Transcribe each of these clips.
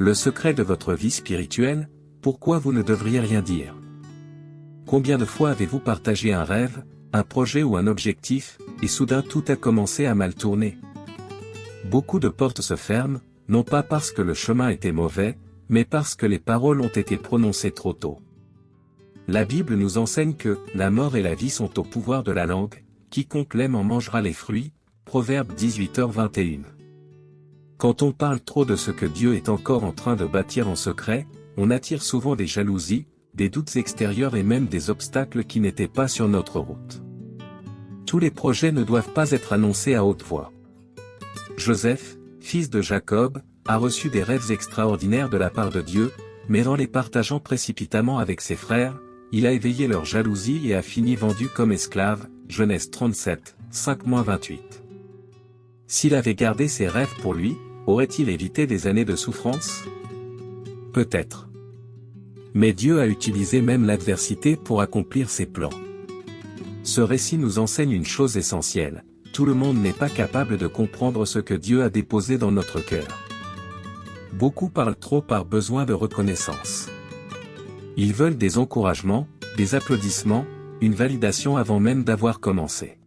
Le secret de votre vie spirituelle, pourquoi vous ne devriez rien dire? Combien de fois avez-vous partagé un rêve, un projet ou un objectif, et soudain tout a commencé à mal tourner? Beaucoup de portes se ferment, non pas parce que le chemin était mauvais, mais parce que les paroles ont été prononcées trop tôt. La Bible nous enseigne que la mort et la vie sont au pouvoir de la langue, quiconque l'aime en mangera les fruits, Proverbe 18h21. Quand on parle trop de ce que Dieu est encore en train de bâtir en secret, on attire souvent des jalousies, des doutes extérieurs et même des obstacles qui n'étaient pas sur notre route. Tous les projets ne doivent pas être annoncés à haute voix. Joseph, fils de Jacob, a reçu des rêves extraordinaires de la part de Dieu, mais en les partageant précipitamment avec ses frères, il a éveillé leur jalousie et a fini vendu comme esclave, Genèse 37, 5-28. S'il avait gardé ses rêves pour lui, aurait-il évité des années de souffrance? Peut-être. Mais Dieu a utilisé même l'adversité pour accomplir ses plans. Ce récit nous enseigne une chose essentielle: tout le monde n'est pas capable de comprendre ce que Dieu a déposé dans notre cœur. Beaucoup parlent trop par besoin de reconnaissance. Ils veulent des encouragements, des applaudissements, une validation avant même d'avoir commencé.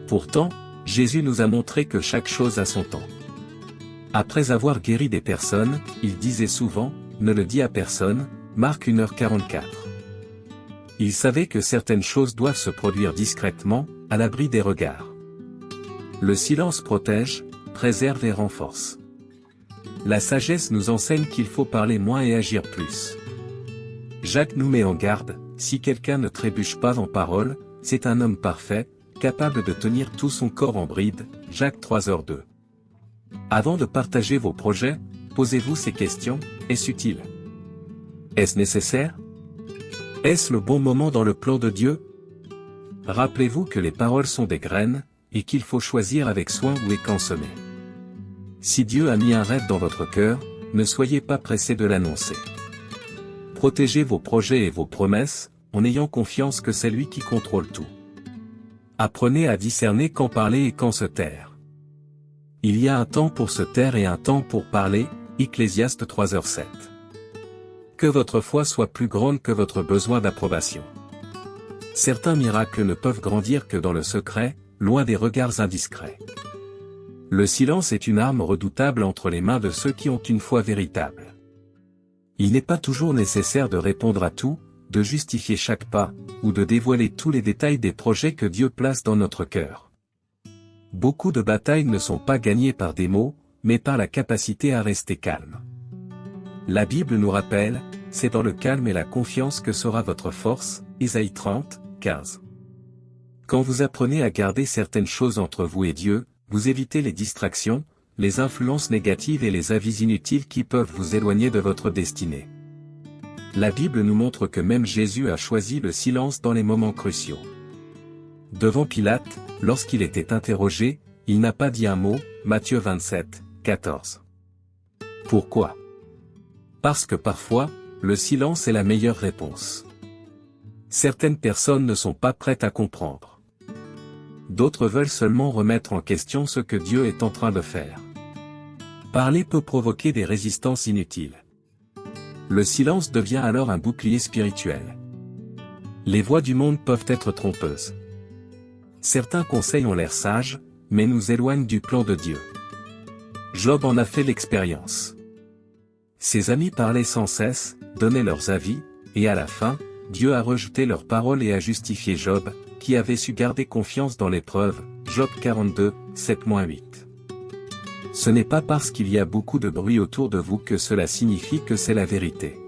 Pourtant, Jésus nous a montré que chaque chose a son temps. Après avoir guéri des personnes, il disait souvent, « Ne le dis à personne », Marc 1h44. Il savait que certaines choses doivent se produire discrètement, à l'abri des regards. Le silence protège, préserve et renforce. La sagesse nous enseigne qu'il faut parler moins et agir plus. Jacques nous met en garde, si quelqu'un ne trébuche pas en parole, c'est un homme parfait, capable de tenir tout son corps en bride, Jacques 3h2. Avant de partager vos projets, posez-vous ces questions: est-ce utile? Est-ce nécessaire? Est-ce le bon moment dans le plan de Dieu? Rappelez-vous que les paroles sont des graines, et qu'il faut choisir avec soin où et quand semer. Si Dieu a mis un rêve dans votre cœur, ne soyez pas pressés de l'annoncer. Protégez vos projets et vos promesses, en ayant confiance que c'est lui qui contrôle tout. Apprenez à discerner quand parler et quand se taire. Il y a un temps pour se taire et un temps pour parler, Ecclésiaste 3h7. Que votre foi soit plus grande que votre besoin d'approbation. Certains miracles ne peuvent grandir que dans le secret, loin des regards indiscrets. Le silence est une arme redoutable entre les mains de ceux qui ont une foi véritable. Il n'est pas toujours nécessaire de répondre à tout, de justifier chaque pas, ou de dévoiler tous les détails des projets que Dieu place dans notre cœur. Beaucoup de batailles ne sont pas gagnées par des mots, mais par la capacité à rester calme. La Bible nous rappelle, c'est dans le calme et la confiance que sera votre force, Ésaïe 30, 15. Quand vous apprenez à garder certaines choses entre vous et Dieu, vous évitez les distractions, les influences négatives et les avis inutiles qui peuvent vous éloigner de votre destinée. La Bible nous montre que même Jésus a choisi le silence dans les moments cruciaux. Devant Pilate, lorsqu'il était interrogé, il n'a pas dit un mot, Matthieu 27, 14. Pourquoi? Parce que parfois, le silence est la meilleure réponse. Certaines personnes ne sont pas prêtes à comprendre. D'autres veulent seulement remettre en question ce que Dieu est en train de faire. Parler peut provoquer des résistances inutiles. Le silence devient alors un bouclier spirituel. Les voix du monde peuvent être trompeuses. Certains conseils ont l'air sages, mais nous éloignent du plan de Dieu. Job en a fait l'expérience. Ses amis parlaient sans cesse, donnaient leurs avis, et à la fin, Dieu a rejeté leurs paroles et a justifié Job, qui avait su garder confiance dans l'épreuve, Job 42, 7-8. Ce n'est pas parce qu'il y a beaucoup de bruit autour de vous que cela signifie que c'est la vérité.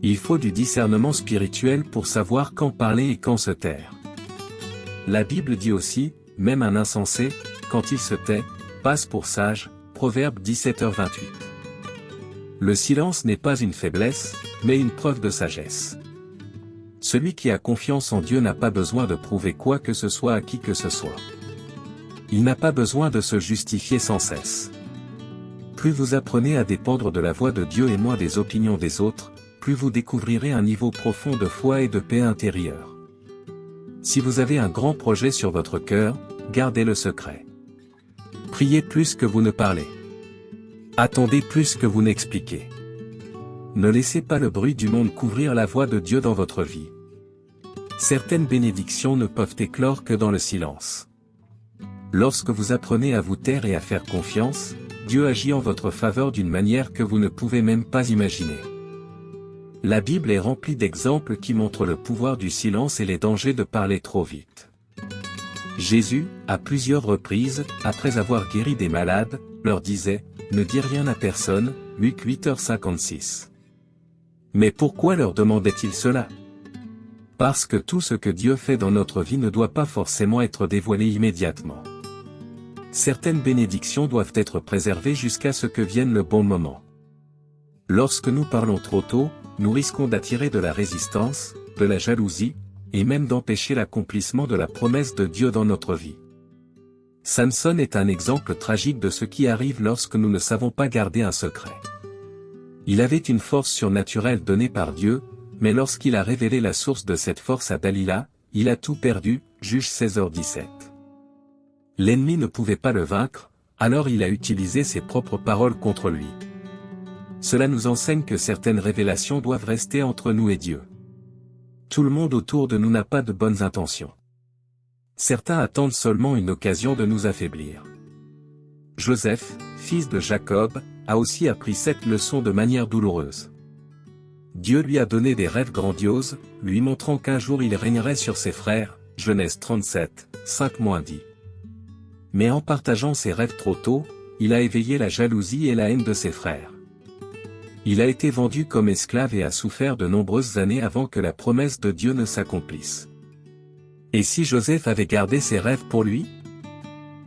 Il faut du discernement spirituel pour savoir quand parler et quand se taire. La Bible dit aussi, même un insensé, quand il se tait, passe pour sage, Proverbe 17h28. Le silence n'est pas une faiblesse, mais une preuve de sagesse. Celui qui a confiance en Dieu n'a pas besoin de prouver quoi que ce soit à qui que ce soit. Il n'a pas besoin de se justifier sans cesse. Plus vous apprenez à dépendre de la voix de Dieu et moins des opinions des autres, plus vous découvrirez un niveau profond de foi et de paix intérieure. Si vous avez un grand projet sur votre cœur, gardez le secret. Priez plus que vous ne parlez. Attendez plus que vous n'expliquez. Ne laissez pas le bruit du monde couvrir la voix de Dieu dans votre vie. Certaines bénédictions ne peuvent éclore que dans le silence. Lorsque vous apprenez à vous taire et à faire confiance, Dieu agit en votre faveur d'une manière que vous ne pouvez même pas imaginer. La Bible est remplie d'exemples qui montrent le pouvoir du silence et les dangers de parler trop vite. Jésus, à plusieurs reprises, après avoir guéri des malades, leur disait « Ne dis rien à personne » Luc 8h56. Mais pourquoi leur demandait-il cela? Parce que tout ce que Dieu fait dans notre vie ne doit pas forcément être dévoilé immédiatement. Certaines bénédictions doivent être préservées jusqu'à ce que vienne le bon moment. Lorsque nous parlons trop tôt, nous risquons d'attirer de la résistance, de la jalousie, et même d'empêcher l'accomplissement de la promesse de Dieu dans notre vie. Samson est un exemple tragique de ce qui arrive lorsque nous ne savons pas garder un secret. Il avait une force surnaturelle donnée par Dieu, mais lorsqu'il a révélé la source de cette force à Dalila, il a tout perdu, Juge 16h17. L'ennemi ne pouvait pas le vaincre, alors il a utilisé ses propres paroles contre lui. Cela nous enseigne que certaines révélations doivent rester entre nous et Dieu. Tout le monde autour de nous n'a pas de bonnes intentions. Certains attendent seulement une occasion de nous affaiblir. Joseph, fils de Jacob, a aussi appris cette leçon de manière douloureuse. Dieu lui a donné des rêves grandioses, lui montrant qu'un jour il régnerait sur ses frères, Genèse 37, 5-10. Mais en partageant ses rêves trop tôt, il a éveillé la jalousie et la haine de ses frères. Il a été vendu comme esclave et a souffert de nombreuses années avant que la promesse de Dieu ne s'accomplisse. Et si Joseph avait gardé ses rêves pour lui?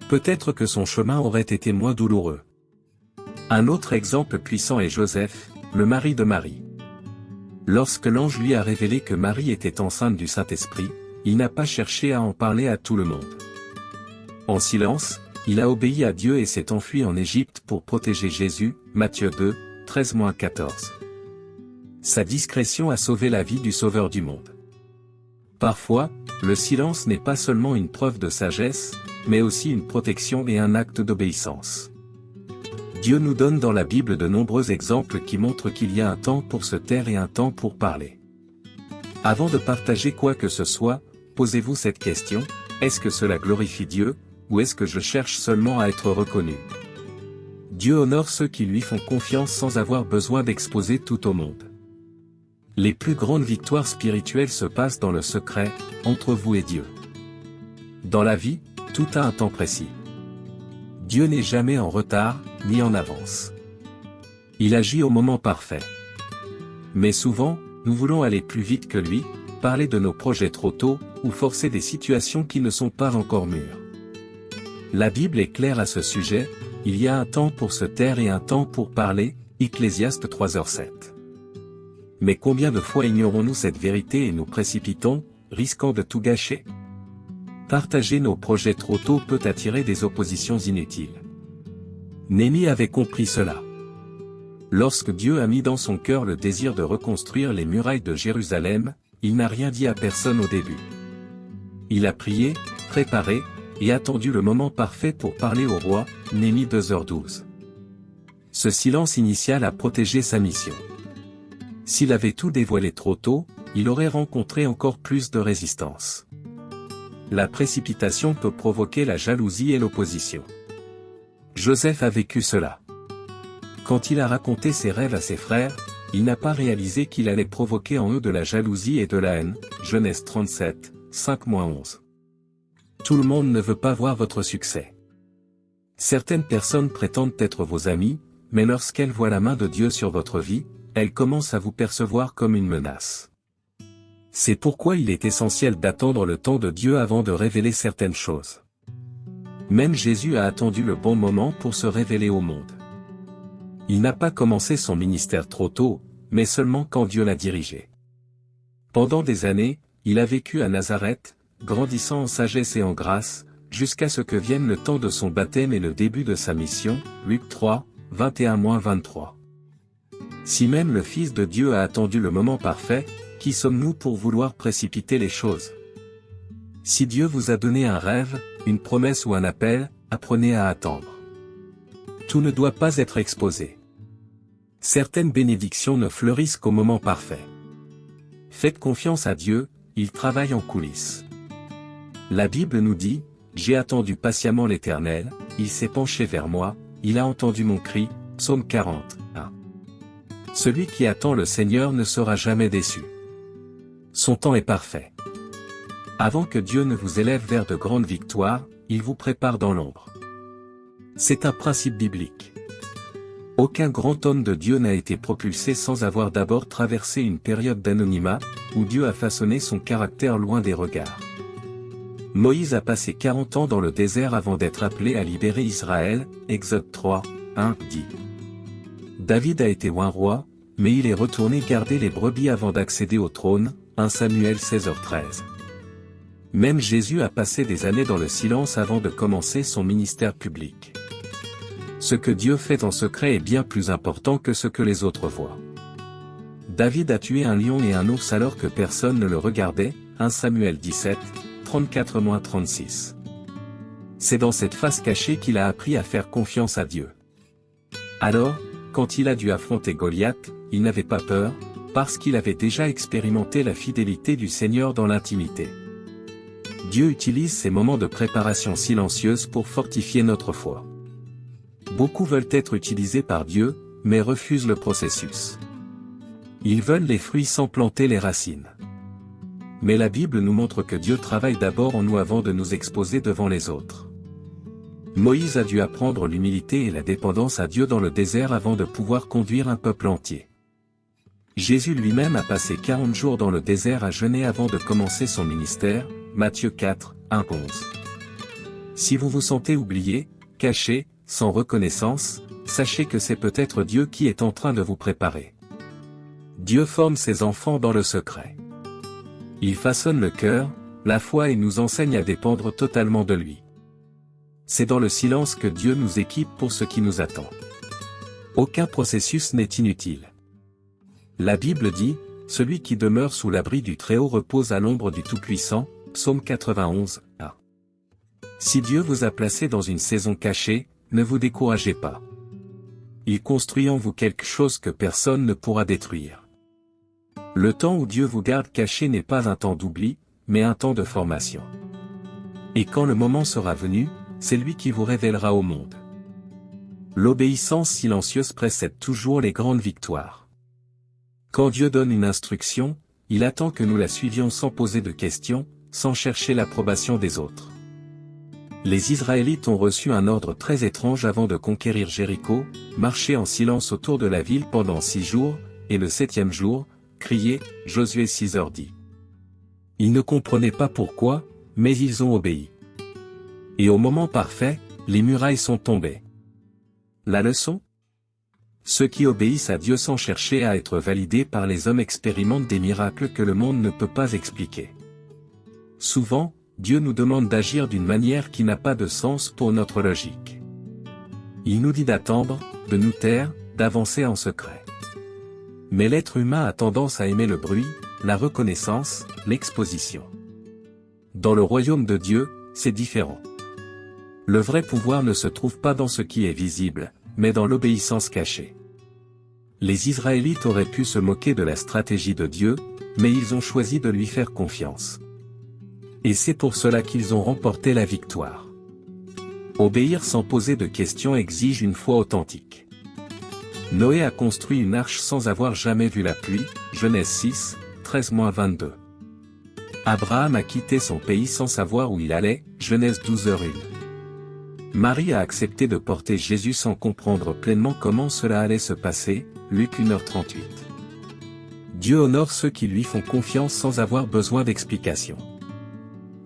Peut-être que son chemin aurait été moins douloureux. Un autre exemple puissant est Joseph, le mari de Marie. Lorsque l'ange lui a révélé que Marie était enceinte du Saint-Esprit, il n'a pas cherché à en parler à tout le monde. En silence, il a obéi à Dieu et s'est enfui en Égypte pour protéger Jésus, Matthieu 2, 13-14. Sa discrétion a sauvé la vie du Sauveur du monde. Parfois, le silence n'est pas seulement une preuve de sagesse, mais aussi une protection et un acte d'obéissance. Dieu nous donne dans la Bible de nombreux exemples qui montrent qu'il y a un temps pour se taire et un temps pour parler. Avant de partager quoi que ce soit, posez-vous cette question, est-ce que cela glorifie Dieu, ou est-ce que je cherche seulement à être reconnu? Dieu honore ceux qui lui font confiance sans avoir besoin d'exposer tout au monde. Les plus grandes victoires spirituelles se passent dans le secret, entre vous et Dieu. Dans la vie, tout a un temps précis. Dieu n'est jamais en retard, ni en avance. Il agit au moment parfait. Mais souvent, nous voulons aller plus vite que lui, parler de nos projets trop tôt, ou forcer des situations qui ne sont pas encore mûres. La Bible est claire à ce sujet, il y a un temps pour se taire et un temps pour parler, Ecclésiaste 3h7. Mais combien de fois ignorons-nous cette vérité et nous précipitons, risquant de tout gâcher? Partager nos projets trop tôt peut attirer des oppositions inutiles. Néhémie avait compris cela. Lorsque Dieu a mis dans son cœur le désir de reconstruire les murailles de Jérusalem, il n'a rien dit à personne au début. Il a prié, préparé, et attendu le moment parfait pour parler au roi, Néhémie 2h12. Ce silence initial a protégé sa mission. S'il avait tout dévoilé trop tôt, il aurait rencontré encore plus de résistance. La précipitation peut provoquer la jalousie et l'opposition. Joseph a vécu cela. Quand il a raconté ses rêves à ses frères, il n'a pas réalisé qu'il allait provoquer en eux de la jalousie et de la haine, Genèse 37, 5-11. Tout le monde ne veut pas voir votre succès. Certaines personnes prétendent être vos amis, mais lorsqu'elles voient la main de Dieu sur votre vie, elles commencent à vous percevoir comme une menace. C'est pourquoi il est essentiel d'attendre le temps de Dieu avant de révéler certaines choses. Même Jésus a attendu le bon moment pour se révéler au monde. Il n'a pas commencé son ministère trop tôt, mais seulement quand Dieu l'a dirigé. Pendant des années, il a vécu à Nazareth, grandissant en sagesse et en grâce, jusqu'à ce que vienne le temps de son baptême et le début de sa mission, Luc 3, 21-23. Si même le Fils de Dieu a attendu le moment parfait, qui sommes-nous pour vouloir précipiter les choses? Si Dieu vous a donné un rêve, une promesse ou un appel, apprenez à attendre. Tout ne doit pas être exposé. Certaines bénédictions ne fleurissent qu'au moment parfait. Faites confiance à Dieu, il travaille en coulisses. La Bible nous dit, « J'ai attendu patiemment l'Éternel, il s'est penché vers moi, il a entendu mon cri » Psaume 41. Celui qui attend le Seigneur ne sera jamais déçu. Son temps est parfait. Avant que Dieu ne vous élève vers de grandes victoires, il vous prépare dans l'ombre. C'est un principe biblique. Aucun grand homme de Dieu n'a été propulsé sans avoir d'abord traversé une période d'anonymat, où Dieu a façonné son caractère loin des regards. Moïse a passé 40 ans dans le désert avant d'être appelé à libérer Israël, Exode 3, 1 dit. David a été oint roi, mais il est retourné garder les brebis avant d'accéder au trône, 1 Samuel 16h13. Même Jésus a passé des années dans le silence avant de commencer son ministère public. Ce que Dieu fait en secret est bien plus important que ce que les autres voient. David a tué un lion et un ours alors que personne ne le regardait, 1 Samuel 17, 34-36. C'est dans cette face cachée qu'il a appris à faire confiance à Dieu. Alors, quand il a dû affronter Goliath, il n'avait pas peur, parce qu'il avait déjà expérimenté la fidélité du Seigneur dans l'intimité. Dieu utilise ces moments de préparation silencieuse pour fortifier notre foi. Beaucoup veulent être utilisés par Dieu, mais refusent le processus. Ils veulent les fruits sans planter les racines. Mais la Bible nous montre que Dieu travaille d'abord en nous avant de nous exposer devant les autres. Moïse a dû apprendre l'humilité et la dépendance à Dieu dans le désert avant de pouvoir conduire un peuple entier. Jésus lui-même a passé 40 jours dans le désert à jeûner avant de commencer son ministère, Matthieu 4, 1-11. Si vous vous sentez oublié, caché, sans reconnaissance, sachez que c'est peut-être Dieu qui est en train de vous préparer. Dieu forme ses enfants dans le secret. Il façonne le cœur, la foi et nous enseigne à dépendre totalement de lui. C'est dans le silence que Dieu nous équipe pour ce qui nous attend. Aucun processus n'est inutile. La Bible dit, « Celui qui demeure sous l'abri du Très-Haut repose à l'ombre du Tout-Puissant » Psaume 91, 1. Si Dieu vous a placé dans une saison cachée, ne vous découragez pas. Il construit en vous quelque chose que personne ne pourra détruire. Le temps où Dieu vous garde caché n'est pas un temps d'oubli, mais un temps de formation. Et quand le moment sera venu, c'est lui qui vous révélera au monde. L'obéissance silencieuse précède toujours les grandes victoires. Quand Dieu donne une instruction, il attend que nous la suivions sans poser de questions, sans chercher l'approbation des autres. Les Israélites ont reçu un ordre très étrange avant de conquérir Jéricho, marcher en silence autour de la ville pendant 6 jours, et le 7e jour, crier, Josué 6h dit. Ils ne comprenaient pas pourquoi, mais ils ont obéi. Et au moment parfait, les murailles sont tombées. La leçon ? Ceux qui obéissent à Dieu sans chercher à être validés par les hommes expérimentent des miracles que le monde ne peut pas expliquer. Souvent, Dieu nous demande d'agir d'une manière qui n'a pas de sens pour notre logique. Il nous dit d'attendre, de nous taire, d'avancer en secret. Mais l'être humain a tendance à aimer le bruit, la reconnaissance, l'exposition. Dans le royaume de Dieu, c'est différent. Le vrai pouvoir ne se trouve pas dans ce qui est visible, mais dans l'obéissance cachée. Les Israélites auraient pu se moquer de la stratégie de Dieu, mais ils ont choisi de lui faire confiance. Et c'est pour cela qu'ils ont remporté la victoire. Obéir sans poser de questions exige une foi authentique. Noé a construit une arche sans avoir jamais vu la pluie, Genèse 6, 13-22. Abraham a quitté son pays sans savoir où il allait, Genèse 12h01. Marie a accepté de porter Jésus sans comprendre pleinement comment cela allait se passer, Luc 1h38. Dieu honore ceux qui lui font confiance sans avoir besoin d'explications.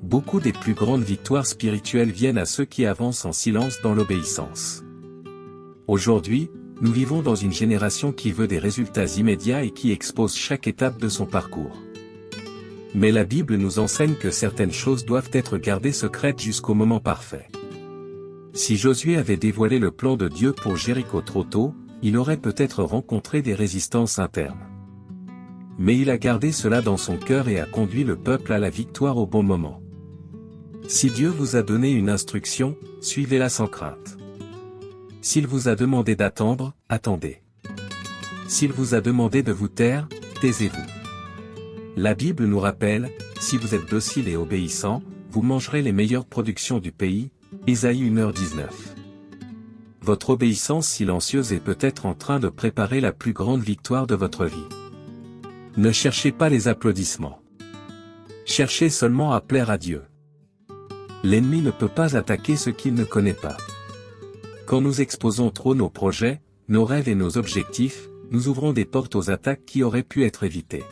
Beaucoup des plus grandes victoires spirituelles viennent à ceux qui avancent en silence dans l'obéissance. Aujourd'hui, nous vivons dans une génération qui veut des résultats immédiats et qui expose chaque étape de son parcours. Mais la Bible nous enseigne que certaines choses doivent être gardées secrètes jusqu'au moment parfait. Si Josué avait dévoilé le plan de Dieu pour Jéricho trop tôt, il aurait peut-être rencontré des résistances internes. Mais il a gardé cela dans son cœur et a conduit le peuple à la victoire au bon moment. Si Dieu vous a donné une instruction, suivez-la sans crainte. S'il vous a demandé d'attendre, attendez. S'il vous a demandé de vous taire, taisez-vous. La Bible nous rappelle, si vous êtes docile et obéissant, vous mangerez les meilleures productions du pays, Ésaïe 1h19. Votre obéissance silencieuse est peut-être en train de préparer la plus grande victoire de votre vie. Ne cherchez pas les applaudissements. Cherchez seulement à plaire à Dieu. L'ennemi ne peut pas attaquer ce qu'il ne connaît pas. Quand nous exposons trop nos projets, nos rêves et nos objectifs, nous ouvrons des portes aux attaques qui auraient pu être évitées.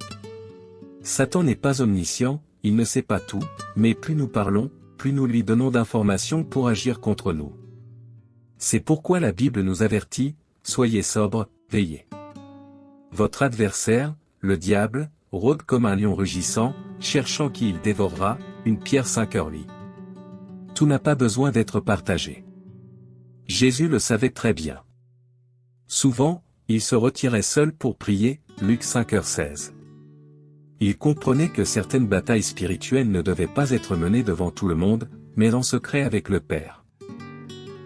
Satan n'est pas omniscient, il ne sait pas tout, mais plus nous parlons, plus nous lui donnons d'informations pour agir contre nous. C'est pourquoi la Bible nous avertit, soyez sobres, veillez. Votre adversaire, le diable, rôde comme un lion rugissant, cherchant qui il dévorera, une Pierre 5h8. Tout n'a pas besoin d'être partagé. Jésus le savait très bien. Souvent, il se retirait seul pour prier, Luc 5h16. Il comprenait que certaines batailles spirituelles ne devaient pas être menées devant tout le monde, mais en secret avec le Père.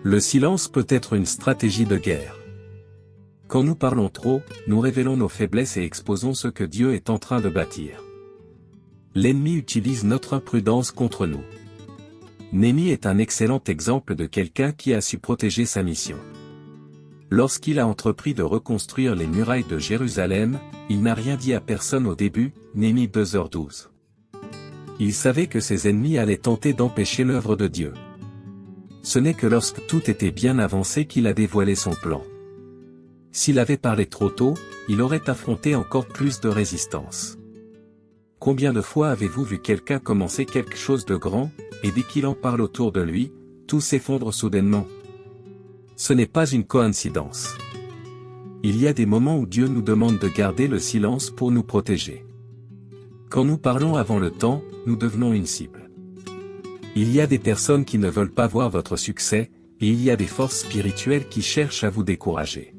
Le silence peut être une stratégie de guerre. Quand nous parlons trop, nous révélons nos faiblesses et exposons ce que Dieu est en train de bâtir. L'ennemi utilise notre imprudence contre nous. Néhémie est un excellent exemple de quelqu'un qui a su protéger sa mission. Lorsqu'il a entrepris de reconstruire les murailles de Jérusalem, il n'a rien dit à personne au début, Néhémie 2h12. Il savait que ses ennemis allaient tenter d'empêcher l'œuvre de Dieu. Ce n'est que lorsque tout était bien avancé qu'il a dévoilé son plan. S'il avait parlé trop tôt, il aurait affronté encore plus de résistance. Combien de fois avez-vous vu quelqu'un commencer quelque chose de grand, et dès qu'il en parle autour de lui, tout s'effondre soudainement? Ce n'est pas une coïncidence. Il y a des moments où Dieu nous demande de garder le silence pour nous protéger. Quand nous parlons avant le temps, nous devenons une cible. Il y a des personnes qui ne veulent pas voir votre succès, et il y a des forces spirituelles qui cherchent à vous décourager.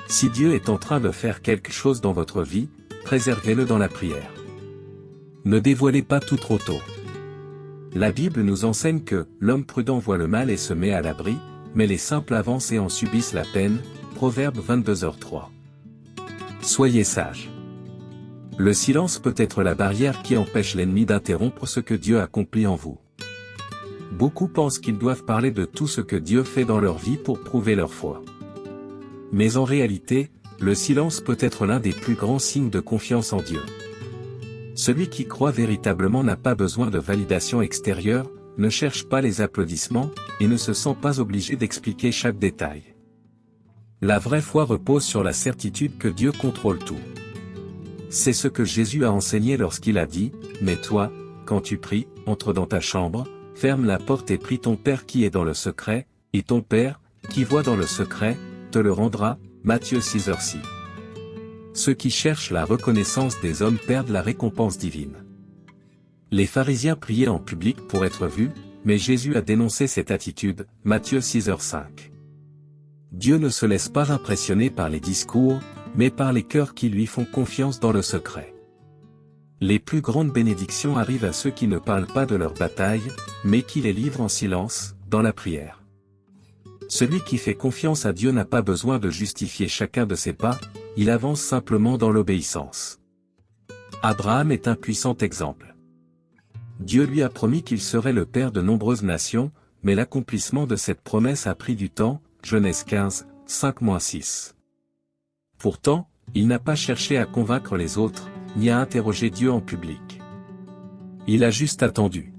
Si Dieu est en train de faire quelque chose dans votre vie, préservez-le dans la prière. Ne dévoilez pas tout trop tôt. La Bible nous enseigne que l'homme prudent voit le mal et se met à l'abri, mais les simples avancent et en subissent la peine, Proverbe 22h3. Soyez sages. Le silence peut être la barrière qui empêche l'ennemi d'interrompre ce que Dieu accomplit en vous. Beaucoup pensent qu'ils doivent parler de tout ce que Dieu fait dans leur vie pour prouver leur foi. Mais en réalité, le silence peut être l'un des plus grands signes de confiance en Dieu. Celui qui croit véritablement n'a pas besoin de validation extérieure, ne cherche pas les applaudissements, et ne se sent pas obligé d'expliquer chaque détail. La vraie foi repose sur la certitude que Dieu contrôle tout. C'est ce que Jésus a enseigné lorsqu'il a dit, « Mais toi, quand tu pries, entre dans ta chambre, ferme la porte et prie ton Père qui est dans le secret, et ton Père, qui voit dans le secret, te le rendra. » Matthieu 6h6. Ceux qui cherchent la reconnaissance des hommes perdent la récompense divine. Les pharisiens priaient en public pour être vus, mais Jésus a dénoncé cette attitude, Matthieu 6h5. Dieu ne se laisse pas impressionner par les discours, mais par les cœurs qui lui font confiance dans le secret. Les plus grandes bénédictions arrivent à ceux qui ne parlent pas de leur bataille, mais qui les livrent en silence, dans la prière. Celui qui fait confiance à Dieu n'a pas besoin de justifier chacun de ses pas, il avance simplement dans l'obéissance. Abraham est un puissant exemple. Dieu lui a promis qu'il serait le père de nombreuses nations, mais l'accomplissement de cette promesse a pris du temps, Genèse 15, 5-6. Pourtant, il n'a pas cherché à convaincre les autres, ni à interroger Dieu en public. Il a juste attendu.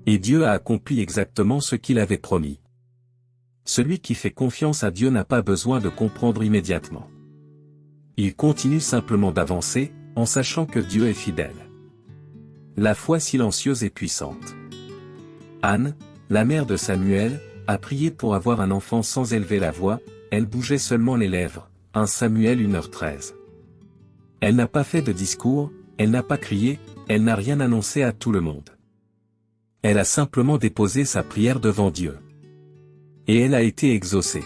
Et Dieu a accompli exactement ce qu'il avait promis. Celui qui fait confiance à Dieu n'a pas besoin de comprendre immédiatement. Il continue simplement d'avancer, en sachant que Dieu est fidèle. La foi silencieuse est puissante. Anne, la mère de Samuel, a prié pour avoir un enfant sans élever la voix, elle bougeait seulement les lèvres, 1 Samuel 1h13. Elle n'a pas fait de discours, elle n'a pas crié, elle n'a rien annoncé à tout le monde. Elle a simplement déposé sa prière devant Dieu. Et elle a été exaucée.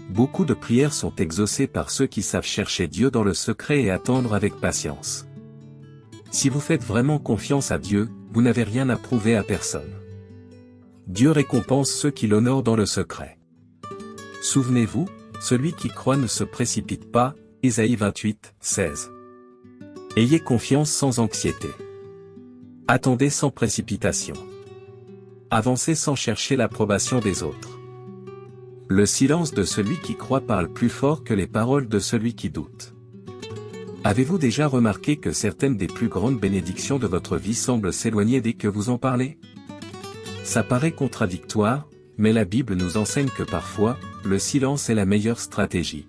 Beaucoup de prières sont exaucées par ceux qui savent chercher Dieu dans le secret et attendre avec patience. Si vous faites vraiment confiance à Dieu, vous n'avez rien à prouver à personne. Dieu récompense ceux qui l'honorent dans le secret. Souvenez-vous, celui qui croit ne se précipite pas, Ésaïe 28, 16. Ayez confiance sans anxiété. Attendez sans précipitation. Avancez sans chercher l'approbation des autres. Le silence de celui qui croit parle plus fort que les paroles de celui qui doute. Avez-vous déjà remarqué que certaines des plus grandes bénédictions de votre vie semblent s'éloigner dès que vous en parlez? Ça paraît contradictoire, mais la Bible nous enseigne que parfois, le silence est la meilleure stratégie.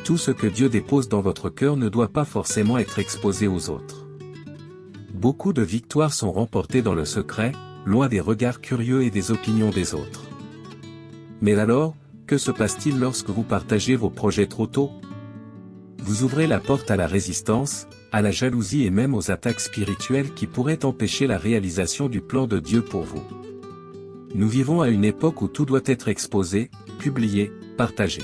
Tout ce que Dieu dépose dans votre cœur ne doit pas forcément être exposé aux autres. Beaucoup de victoires sont remportées dans le secret, loin des regards curieux et des opinions des autres. Mais alors, que se passe-t-il lorsque vous partagez vos projets trop tôt? Vous ouvrez la porte à la résistance, à la jalousie et même aux attaques spirituelles qui pourraient empêcher la réalisation du plan de Dieu pour vous. Nous vivons à une époque où tout doit être exposé, publié, partagé.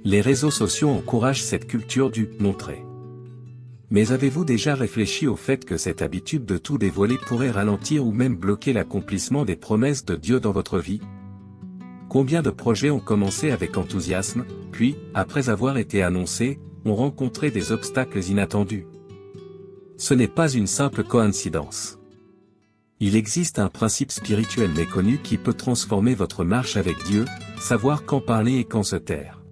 Les réseaux sociaux encouragent cette culture du « montrer ». Mais avez-vous déjà réfléchi au fait que cette habitude de tout dévoiler pourrait ralentir ou même bloquer l'accomplissement des promesses de Dieu dans votre vie? Combien de projets ont commencé avec enthousiasme, puis, après avoir été annoncés, ont rencontré des obstacles inattendus? Ce n'est pas une simple coïncidence. Il existe un principe spirituel méconnu qui peut transformer votre marche avec Dieu, savoir quand parler et quand se taire.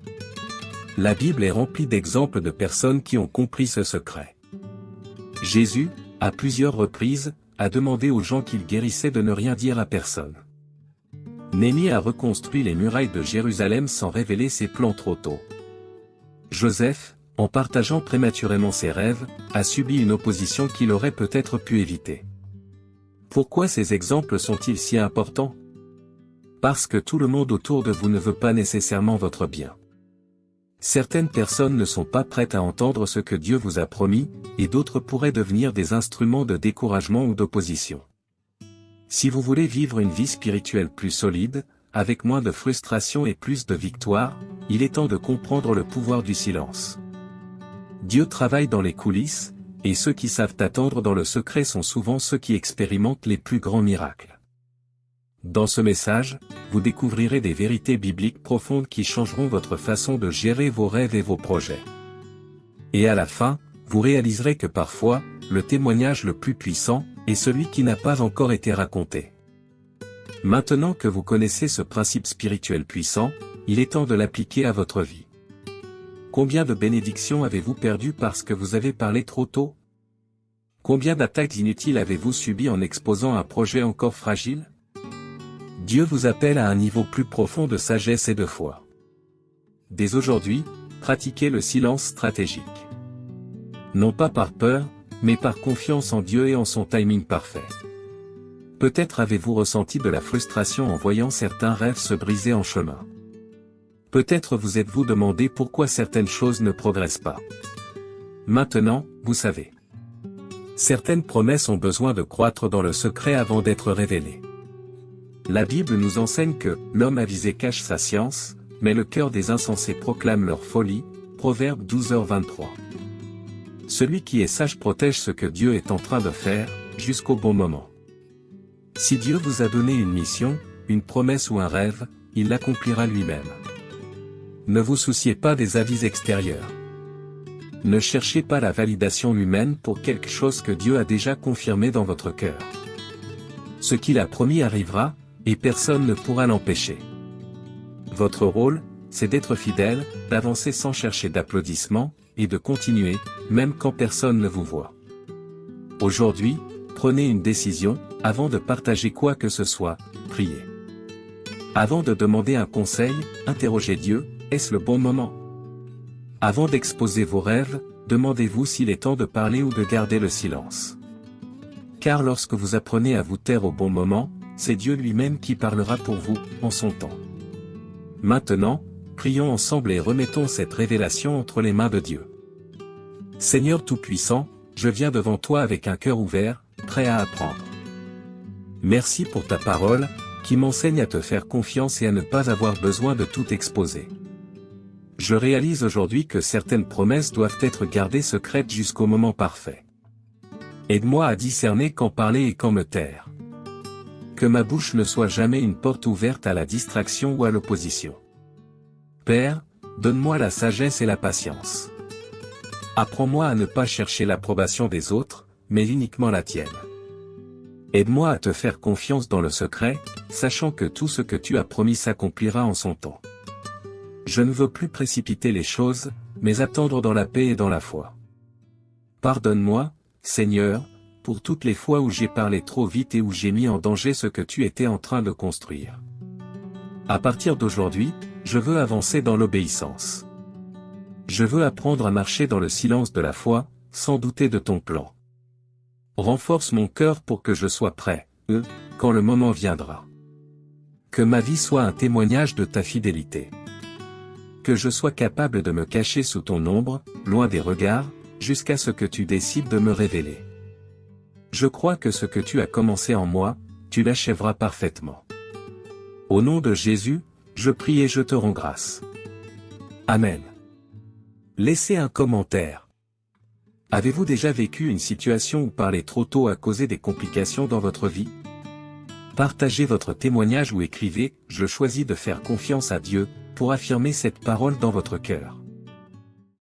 La Bible est remplie d'exemples de personnes qui ont compris ce secret. Jésus, à plusieurs reprises, a demandé aux gens qu'il guérissait de ne rien dire à personne. Néhémie a reconstruit les murailles de Jérusalem sans révéler ses plans trop tôt. Joseph, en partageant prématurément ses rêves, a subi une opposition qu'il aurait peut-être pu éviter. Pourquoi ces exemples sont-ils si importants? Parce que tout le monde autour de vous ne veut pas nécessairement votre bien. Certaines personnes ne sont pas prêtes à entendre ce que Dieu vous a promis, et d'autres pourraient devenir des instruments de découragement ou d'opposition. Si vous voulez vivre une vie spirituelle plus solide, avec moins de frustration et plus de victoire, il est temps de comprendre le pouvoir du silence. Dieu travaille dans les coulisses, et ceux qui savent attendre dans le secret sont souvent ceux qui expérimentent les plus grands miracles. Dans ce message, vous découvrirez des vérités bibliques profondes qui changeront votre façon de gérer vos rêves et vos projets. Et à la fin, vous réaliserez que parfois, le témoignage le plus puissant est celui qui n'a pas encore été raconté. Maintenant que vous connaissez ce principe spirituel puissant, il est temps de l'appliquer à votre vie. Combien de bénédictions avez-vous perdues parce que vous avez parlé trop tôt? Combien d'attaques inutiles avez-vous subies en exposant un projet encore fragile? Dieu vous appelle à un niveau plus profond de sagesse et de foi. Dès aujourd'hui, pratiquez le silence stratégique. Non pas par peur, mais par confiance en Dieu et en son timing parfait. Peut-être avez-vous ressenti de la frustration en voyant certains rêves se briser en chemin. Peut-être vous êtes-vous demandé pourquoi certaines choses ne progressent pas. Maintenant, vous savez. Certaines promesses ont besoin de croître dans le secret avant d'être révélées. La Bible nous enseigne que « l'homme avisé cache sa science, mais le cœur des insensés proclame leur folie » Proverbe 12h23. Celui qui est sage protège ce que Dieu est en train de faire, jusqu'au bon moment. Si Dieu vous a donné une mission, une promesse ou un rêve, il l'accomplira lui-même. Ne vous souciez pas des avis extérieurs. Ne cherchez pas la validation humaine pour quelque chose que Dieu a déjà confirmé dans votre cœur. Ce qu'il a promis arrivera, et personne ne pourra l'empêcher. Votre rôle, c'est d'être fidèle, d'avancer sans chercher d'applaudissements, et de continuer, même quand personne ne vous voit. Aujourd'hui, prenez une décision, avant de partager quoi que ce soit, priez. Avant de demander un conseil, interrogez Dieu, est-ce le bon moment? Avant d'exposer vos rêves, demandez-vous s'il est temps de parler ou de garder le silence. Car lorsque vous apprenez à vous taire au bon moment, c'est Dieu lui-même qui parlera pour vous, en son temps. Maintenant, prions ensemble et remettons cette révélation entre les mains de Dieu. Seigneur Tout-Puissant, je viens devant toi avec un cœur ouvert, prêt à apprendre. Merci pour ta parole, qui m'enseigne à te faire confiance et à ne pas avoir besoin de tout exposer. Je réalise aujourd'hui que certaines promesses doivent être gardées secrètes jusqu'au moment parfait. Aide-moi à discerner quand parler et quand me taire. Que ma bouche ne soit jamais une porte ouverte à la distraction ou à l'opposition. Père, donne-moi la sagesse et la patience. Apprends-moi à ne pas chercher l'approbation des autres, mais uniquement la tienne. Aide-moi à te faire confiance dans le secret, sachant que tout ce que tu as promis s'accomplira en son temps. Je ne veux plus précipiter les choses, mais attendre dans la paix et dans la foi. Pardonne-moi, Seigneur, pour toutes les fois où j'ai parlé trop vite et où j'ai mis en danger ce que tu étais en train de construire. À partir d'aujourd'hui, je veux avancer dans l'obéissance. Je veux apprendre à marcher dans le silence de la foi, sans douter de ton plan. Renforce mon cœur pour que je sois prêt, quand le moment viendra. Que ma vie soit un témoignage de ta fidélité. Que je sois capable de me cacher sous ton ombre, loin des regards, jusqu'à ce que tu décides de me révéler. Je crois que ce que tu as commencé en moi, tu l'achèveras parfaitement. Au nom de Jésus, je prie et je te rends grâce. Amen. Laissez un commentaire. Avez-vous déjà vécu une situation où parler trop tôt a causé des complications dans votre vie? Partagez votre témoignage ou écrivez « Je choisis de faire confiance à Dieu » pour affirmer cette parole dans votre cœur.